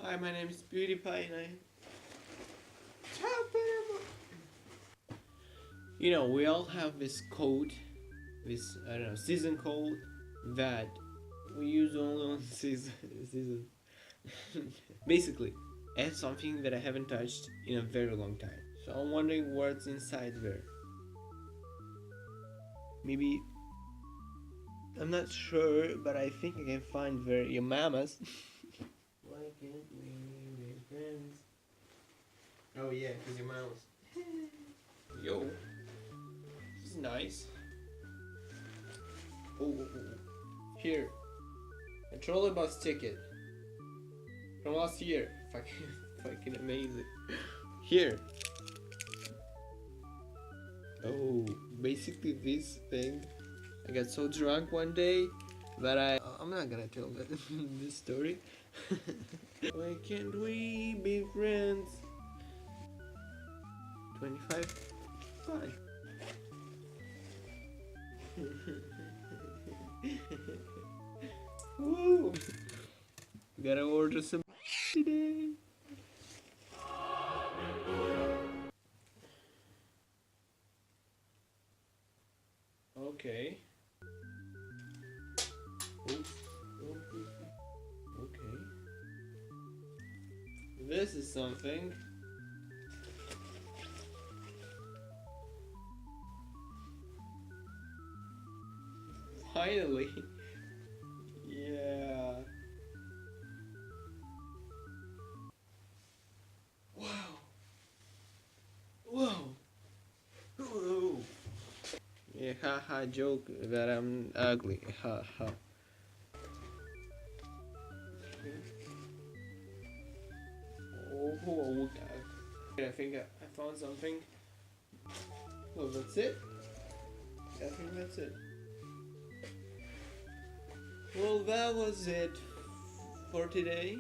Hi, my name is PewDiePie and I... You know, we all have this code, this, I don't know, season code that we use only on season. Basically, it's something that I haven't touched in a very long time. So I'm wondering what's inside there. Maybe, I'm not sure, but I think I can find there your mamas. Why can't we be friends? Oh yeah, cause your mamas. Yo, this is nice. Oh. Here, a trolley bus ticket from last year. Fucking amazing. Here. Oh, basically this thing. I got so drunk one day that I'm not gonna tell that this story. Why can't we be friends? 25. Fine. Woo! Gotta order some today. Okay. Oops. Okay. This is something. Finally. Yeah. Wow. Whoa. Whoa. Yeah, haha, joke that I'm ugly. Haha. Oh, I think I found something. Well, that's it. I think that's it. Well, that was it for today.